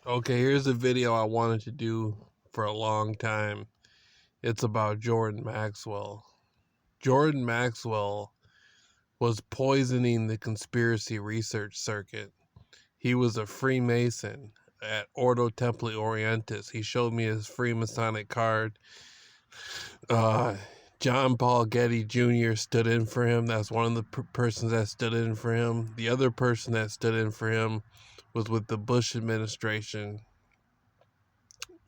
Okay, here's a video I wanted to do for a long time. It's about Jordan Maxwell. Jordan Maxwell was poisoning the conspiracy research circuit. He was a Freemason at Ordo Templi Orientis. He showed me his Freemasonic card. Uh, John Paul Getty Jr. stood in for him. That's one of the persons that stood in for him. The other person that stood in for him was with the Bush administration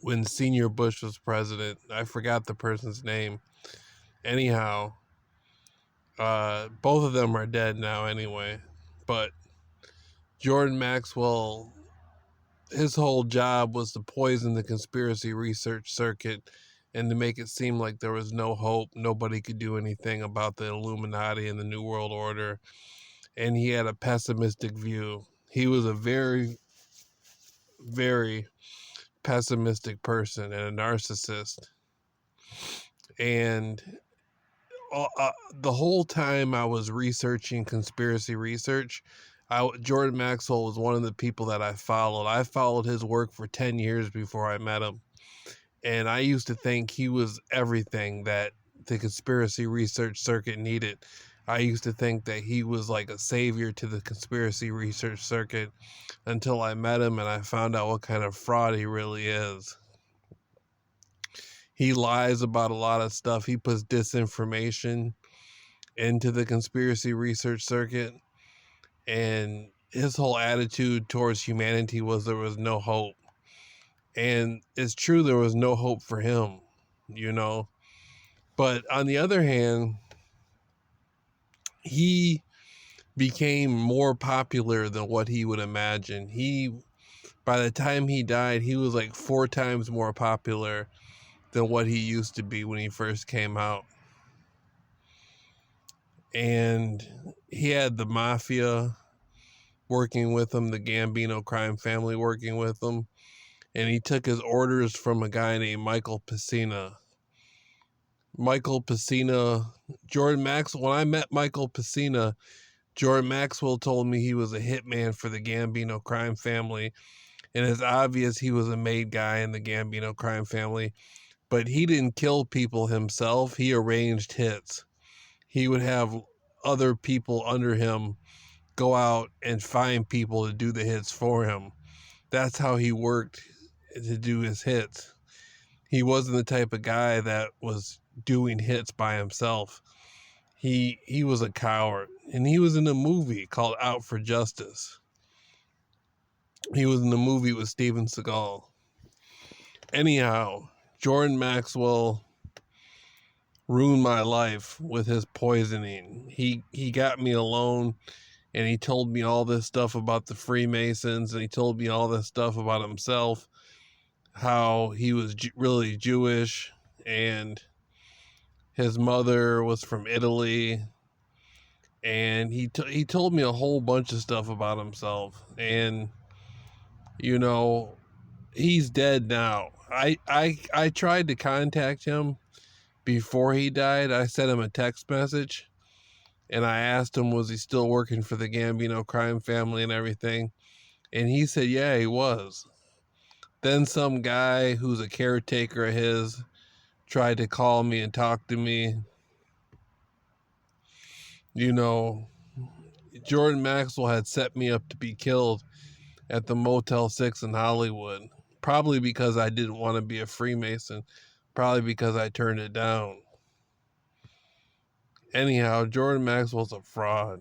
when Senior Bush was president. I forgot the person's name. Anyhow, both of them are dead now anyway. But Jordan Maxwell, his whole job was to poison the conspiracy research circuit and to make it seem like there was no hope. Nobody could do anything about the Illuminati and the New World Order. And he had a pessimistic view. He was a very, very pessimistic person and a narcissist. And the whole time I was researching conspiracy research, Jordan Maxwell was one of the people that I followed. I followed his work for 10 years before I met him. And I used to think he was everything that the conspiracy research circuit needed. I used to think that he was like a savior to the conspiracy research circuit until I met him and I found out what kind of fraud he really is. He lies about a lot of stuff. He puts disinformation into the conspiracy research circuit, and his whole attitude towards humanity was there was no hope. And it's true, there was no hope for him, you know. But on the other hand, he became more popular than what he would imagine. By the time he died, he was like 4 times more popular than what he used to be when he first came out. And he had the mafia working with him, the Gambino crime family working with him, and he took his orders from a guy named Michael Pacina. Jordan Maxwell, when I met Michael Pacina, Jordan Maxwell told me he was a hitman for the Gambino crime family, and it's obvious he was a made guy in the Gambino crime family, but he didn't kill people himself. He arranged hits. He would have other people under him go out and find people to do the hits for him. That's how he worked to do his hits. He wasn't the type of guy that was doing hits by himself. He was a coward, and he was in a movie called Out for Justice. He was in the movie with Steven Seagal. Anyhow, Jordan Maxwell ruined my life with his poisoning. He got me alone, and he told me all this stuff about the Freemasons, and he told me all this stuff about himself, how he was really Jewish, and his mother was from Italy, and he told me a whole bunch of stuff about himself. And you know, he's dead now. I tried to contact him before he died. I sent him a text message and I asked him, was he still working for the Gambino crime family and everything, and he said yeah, he was. Then some guy who's a caretaker of his tried to call me and talk to me. You know, Jordan Maxwell had set me up to be killed at the Motel 6 in Hollywood. Probably because I didn't want to be a Freemason. Probably because I turned it down. Anyhow, Jordan Maxwell's a fraud.